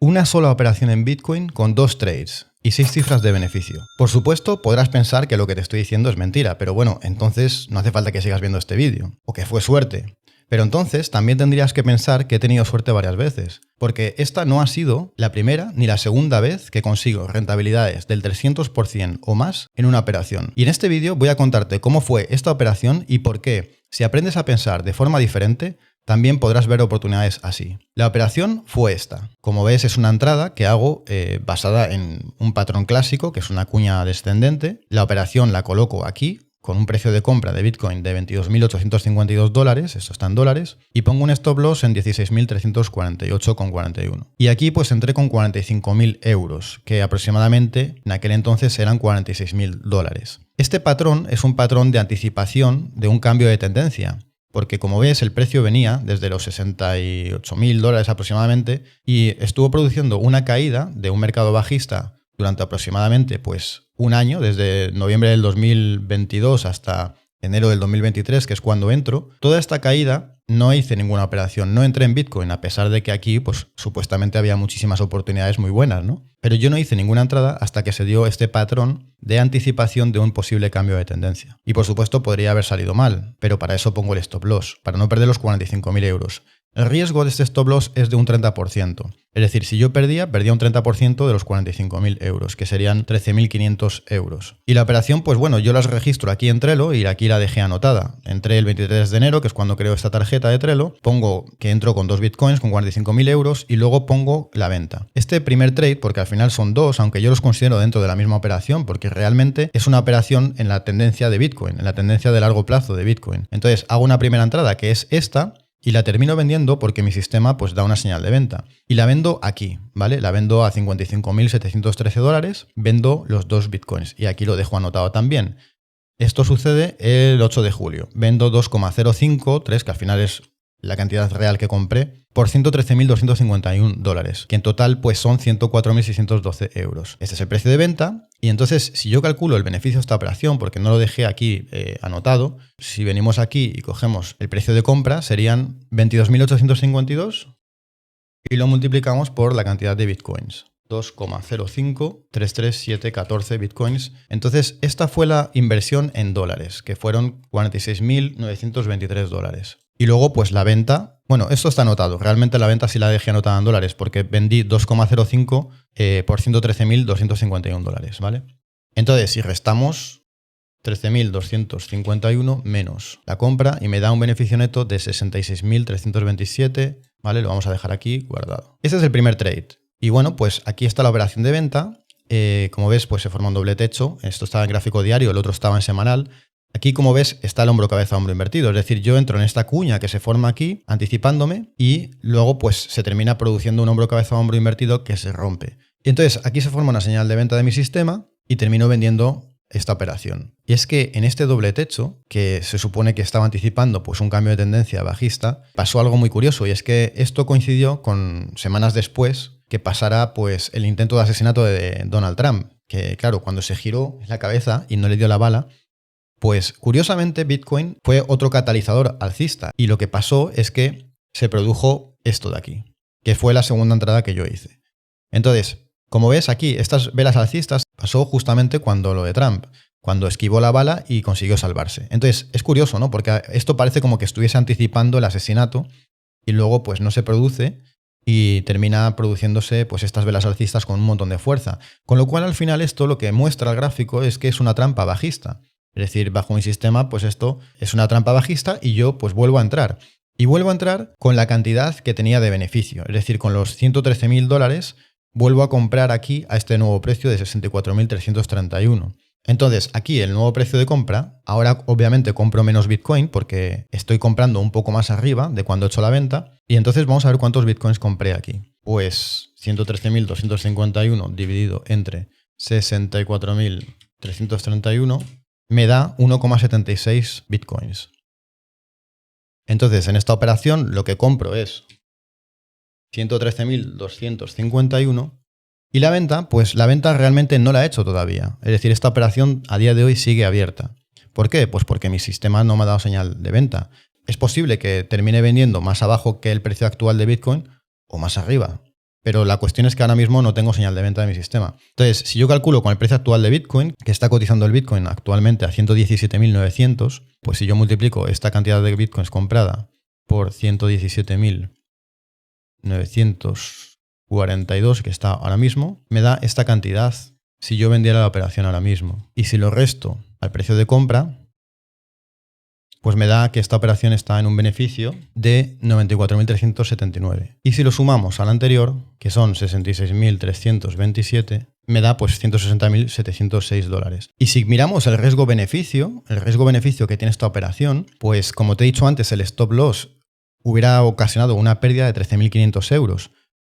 Una sola operación en Bitcoin con 2 trades y 6 cifras de beneficio. Por supuesto, podrás pensar que lo que te estoy diciendo es mentira, pero bueno, entonces no hace falta que sigas viendo este vídeo, o que fue suerte. Pero entonces también tendrías que pensar que he tenido suerte varias veces, porque esta no ha sido la primera ni la segunda vez que consigo rentabilidades del 300% o más en una operación. Y en este vídeo voy a contarte cómo fue esta operación y por qué, si aprendes a pensar de forma diferente, también podrás ver oportunidades así. La operación fue esta. Como ves, es una entrada que hago basada en un patrón clásico, que es una cuña descendente. La operación la coloco aquí, con un precio de compra de Bitcoin de $22.852, esto está en dólares, y pongo un stop loss en 16.348,41. Y aquí pues entré con 45.000 euros, que aproximadamente en aquel entonces eran $46.000. Este patrón es un patrón de anticipación de un cambio de tendencia, porque como ves el precio venía desde los $68.000 aproximadamente y estuvo produciendo una caída de un mercado bajista durante aproximadamente pues un año, desde noviembre del 2022 hasta enero del 2023, que es cuando entro. Toda esta caída no hice ninguna operación, no entré en Bitcoin, a pesar de que aquí pues supuestamente había muchísimas oportunidades muy buenas, ¿no? Pero yo no hice ninguna entrada hasta que se dio este patrón de anticipación de un posible cambio de tendencia. Y por supuesto podría haber salido mal, pero para eso pongo el stop loss, para no perder los 45.000 euros. El riesgo de este stop loss es de un 30%. Es decir, si yo perdía un 30% de los 45.000 euros, que serían 13.500 euros. Y la operación, pues bueno, yo las registro aquí en Trello y aquí la dejé anotada. Entré el 23 de enero, que es cuando creo esta tarjeta de Trello, pongo que entro con 2 bitcoins con 45.000 euros y luego pongo la venta. Este primer trade, porque al final son dos, aunque yo los considero dentro de la misma operación, porque realmente es una operación en la tendencia de Bitcoin, en la tendencia de largo plazo de Bitcoin. Entonces hago una primera entrada que es esta, y la termino vendiendo porque mi sistema pues da una señal de venta. Y la vendo aquí, ¿vale? La vendo a $55.713, vendo los 2 bitcoins. Y aquí lo dejo anotado también. Esto sucede el 8 de julio. Vendo 2,053, que al final es la cantidad real que compré, por $113.251, que en total pues son 104.612 euros. Este es el precio de venta. Y entonces, si yo calculo el beneficio de esta operación, porque no lo dejé aquí anotado, si venimos aquí y cogemos el precio de compra, serían 22.852 y lo multiplicamos por la cantidad de bitcoins. 2,0533714 bitcoins. Entonces, esta fue la inversión en dólares, que fueron $46.923. Y luego, pues la venta, bueno, esto está anotado. Realmente la venta sí la dejé anotada en dólares porque vendí 2,05 por $113.251, ¿vale? Entonces, si restamos 13.251 menos la compra y me da un beneficio neto de 66.327, ¿vale? Lo vamos a dejar aquí guardado. Este es el primer trade. Y bueno, pues aquí está la operación de venta. Como ves, pues se forma un doble techo. Esto estaba en gráfico diario, el otro estaba en semanal. Aquí, como ves, está el hombro cabeza hombro invertido. Es decir, yo entro en esta cuña que se forma aquí, anticipándome, y luego pues se termina produciendo un hombro cabeza hombro invertido que se rompe. Y entonces aquí se forma una señal de venta de mi sistema y termino vendiendo esta operación. Y es que en este doble techo, que se supone que estaba anticipando pues un cambio de tendencia bajista, pasó algo muy curioso, y es que esto coincidió con semanas después que pasara pues el intento de asesinato de Donald Trump, que claro, cuando se giró la cabeza y no le dio la bala, pues curiosamente Bitcoin fue otro catalizador alcista, y lo que pasó es que se produjo esto de aquí, que fue la segunda entrada que yo hice. Entonces, como ves aquí, estas velas alcistas pasó justamente cuando lo de Trump, cuando esquivó la bala y consiguió salvarse. Entonces es curioso, ¿no? Porque esto parece como que estuviese anticipando el asesinato y luego pues no se produce y termina produciéndose pues estas velas alcistas con un montón de fuerza. Con lo cual al final esto lo que muestra el gráfico es que es una trampa bajista. Es decir, bajo mi sistema, pues esto es una trampa bajista y yo pues vuelvo a entrar. Y vuelvo a entrar con la cantidad que tenía de beneficio. Es decir, con los $113.000 vuelvo a comprar aquí a este nuevo precio de 64.331. Entonces, aquí el nuevo precio de compra, ahora obviamente compro menos Bitcoin porque estoy comprando un poco más arriba de cuando he hecho la venta. Y entonces vamos a ver cuántos Bitcoins compré aquí. Pues 113.251 dividido entre 64.331... me da 1,76 bitcoins. Entonces, en esta operación lo que compro es 113.251 y la venta, pues la venta realmente no la he hecho todavía. Es decir, esta operación a día de hoy sigue abierta. ¿Por qué? Pues porque mi sistema no me ha dado señal de venta. Es posible que termine vendiendo más abajo que el precio actual de Bitcoin o más arriba. pero la cuestión es que ahora mismo no tengo señal de venta de mi sistema. Entonces, si yo calculo con el precio actual de Bitcoin, que está cotizando el Bitcoin actualmente a 117.900, pues si yo multiplico esta cantidad de Bitcoins comprada por 117.942 que está ahora mismo, me da esta cantidad si yo vendiera la operación ahora mismo. Y si lo resto al precio de compra, pues me da que esta operación está en un beneficio de 94.379. Y si lo sumamos al anterior, que son 66.327, me da pues $160.706. Y si miramos el riesgo-beneficio que tiene esta operación, pues como te he dicho antes, el stop loss hubiera ocasionado una pérdida de 13.500 euros,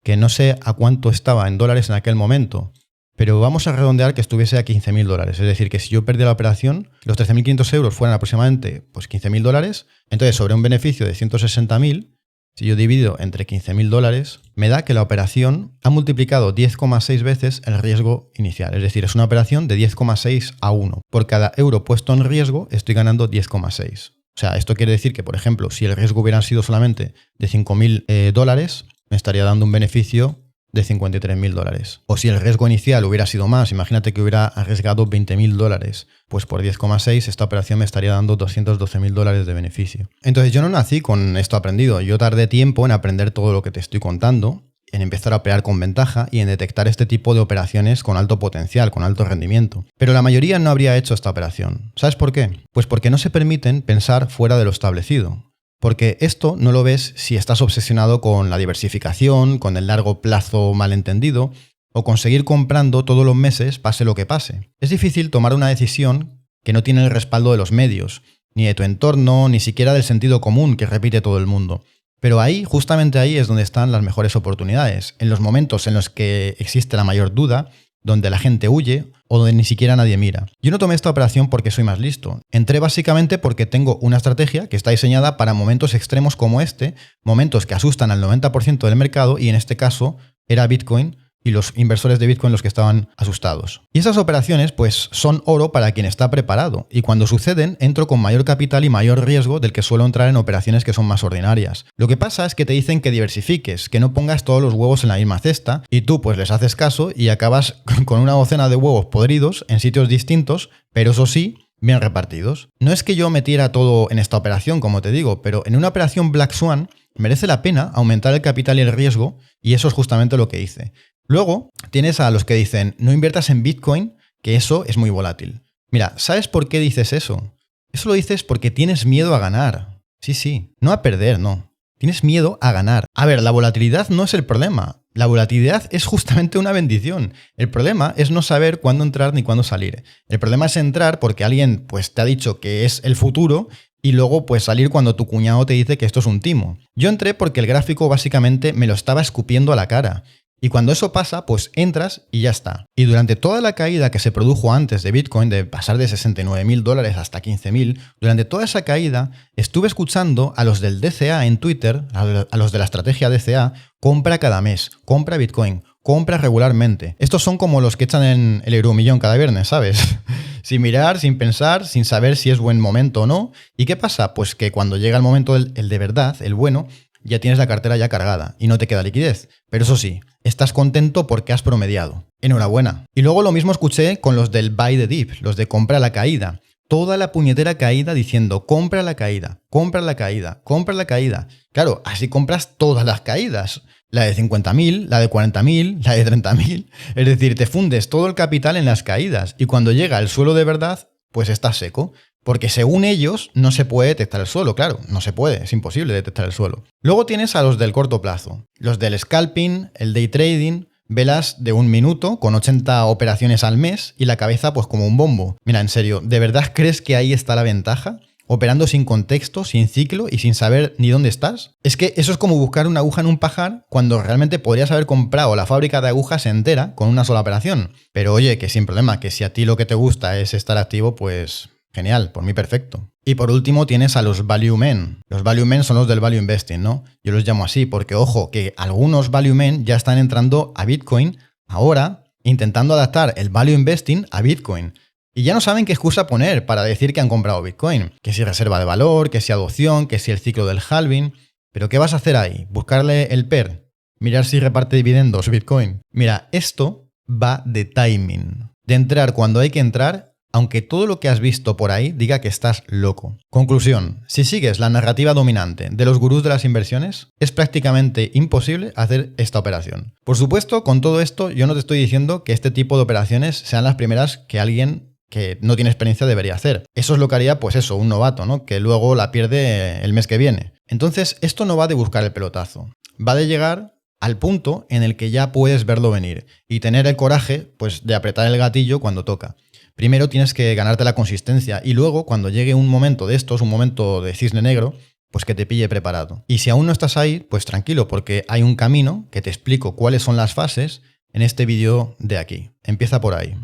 que no sé a cuánto estaba en dólares en aquel momento, pero vamos a redondear que estuviese a 15.000 dólares. Es decir, que si yo perdía la operación, los 13.500 euros fueran aproximadamente pues 15.000 dólares, entonces sobre un beneficio de 160.000, si yo divido entre 15.000 dólares, me da que la operación ha multiplicado 10,6 veces el riesgo inicial. Es decir, es una operación de 10,6 a 1. Por cada euro puesto en riesgo, estoy ganando 10,6. O sea, esto quiere decir que, por ejemplo, si el riesgo hubiera sido solamente de 5.000 dólares, me estaría dando un beneficio de 53.000 dólares. O si el riesgo inicial hubiera sido más, imagínate que hubiera arriesgado 20.000 dólares, pues por 10,6 esta operación me estaría dando 212.000 dólares de beneficio. Entonces yo no nací con esto aprendido, yo tardé tiempo en aprender todo lo que te estoy contando, en empezar a operar con ventaja y en detectar este tipo de operaciones con alto potencial, con alto rendimiento. Pero la mayoría no habría hecho esta operación. ¿Sabes por qué? Pues porque no se permiten pensar fuera de lo establecido. Porque esto no lo ves si estás obsesionado con la diversificación, con el largo plazo malentendido, o con seguir comprando todos los meses pase lo que pase. Es difícil tomar una decisión que no tiene el respaldo de los medios, ni de tu entorno, ni siquiera del sentido común que repite todo el mundo. Pero ahí, justamente ahí es donde están las mejores oportunidades, en los momentos en los que existe la mayor duda, donde la gente huye o donde ni siquiera nadie mira. Yo no tomé esta operación porque soy más listo. Entré básicamente porque tengo una estrategia que está diseñada para momentos extremos como este, momentos que asustan al 90% del mercado y en este caso era Bitcoin y los inversores de Bitcoin los que estaban asustados. Y esas operaciones pues son oro para quien está preparado y cuando suceden entro con mayor capital y mayor riesgo del que suelo entrar en operaciones que son más ordinarias. Lo que pasa es que te dicen que diversifiques, que no pongas todos los huevos en la misma cesta y tú pues les haces caso y acabas con una docena de huevos podridos en sitios distintos, pero eso sí, bien repartidos. No es que yo metiera todo en esta operación, como te digo, pero en una operación Black Swan merece la pena aumentar el capital y el riesgo y eso es justamente lo que hice. Luego tienes a los que dicen no inviertas en Bitcoin, que eso es muy volátil. Mira, ¿sabes por qué dices eso? Eso lo dices porque tienes miedo a ganar. Sí, no a perder, no. Tienes miedo a ganar. A ver, la volatilidad no es el problema. La volatilidad es justamente una bendición. El problema es no saber cuándo entrar ni cuándo salir. El problema es entrar porque alguien pues te ha dicho que es el futuro y luego pues salir cuando tu cuñado te dice que esto es un timo. Yo entré porque el gráfico básicamente me lo estaba escupiendo a la cara. Y cuando eso pasa, pues entras y ya está. Y durante toda la caída que se produjo antes de Bitcoin, de pasar de 69.000 dólares hasta 15.000, durante toda esa caída estuve escuchando a los del DCA en Twitter, a los de la estrategia DCA, compra cada mes, compra Bitcoin, compra regularmente. Estos son como los que echan en el Euromillón cada viernes, ¿sabes? Sin mirar, sin pensar, sin saber si es buen momento o no. ¿Y qué pasa? Pues que cuando llega el momento el de verdad, el bueno, ya tienes la cartera ya cargada y no te queda liquidez. Pero eso sí, estás contento porque has promediado. Enhorabuena. Y luego lo mismo escuché con los del buy the dip, los de compra la caída. Toda la puñetera caída diciendo compra la caída, compra la caída, compra la caída. Claro, así compras todas las caídas. La de 50.000, la de 40.000, la de 30.000. Es decir, te fundes todo el capital en las caídas y cuando llega el suelo de verdad, pues estás seco. Porque según ellos no se puede detectar el suelo, claro, no se puede, es imposible detectar el suelo. Luego tienes a los del corto plazo, los del scalping, el day trading, velas de 1 minuto con 80 operaciones al mes y la cabeza pues como un bombo. Mira, en serio, ¿de verdad crees que ahí está la ventaja? Operando sin contexto, sin ciclo y sin saber ni dónde estás. Es que eso es como buscar una aguja en un pajar cuando realmente podrías haber comprado la fábrica de agujas entera con una sola operación. Pero oye, que sin problema, que si a ti lo que te gusta es estar activo, pues genial, por mí perfecto. Y por último tienes a los value men. Los value men son los del value investing, ¿no? Yo los llamo así porque, ojo, que algunos value men ya están entrando a Bitcoin ahora intentando adaptar el value investing a Bitcoin. Y ya no saben qué excusa poner para decir que han comprado Bitcoin. Que si reserva de valor, que si adopción, que si el ciclo del halving. ¿Pero qué vas a hacer ahí? ¿Buscarle el PER? mirar si reparte dividendos Bitcoin. Mira, esto va de timing, de entrar cuando hay que entrar, aunque todo lo que has visto por ahí diga que estás loco. Conclusión, si sigues la narrativa dominante de los gurús de las inversiones, es prácticamente imposible hacer esta operación. Por supuesto, con todo esto, yo no te estoy diciendo que este tipo de operaciones sean las primeras que alguien que no tiene experiencia debería hacer. Eso es lo que haría, pues eso, un novato, ¿no? Que luego la pierde el mes que viene. Entonces, esto no va de buscar el pelotazo. Va de llegar al punto en el que ya puedes verlo venir y tener el coraje, pues, de apretar el gatillo cuando toca. Primero tienes que ganarte la consistencia y luego, cuando llegue un momento de estos, un momento de cisne negro, pues que te pille preparado. Y si aún no estás ahí, pues tranquilo, porque hay un camino que te explico cuáles son las fases en este vídeo de aquí. Empieza por ahí.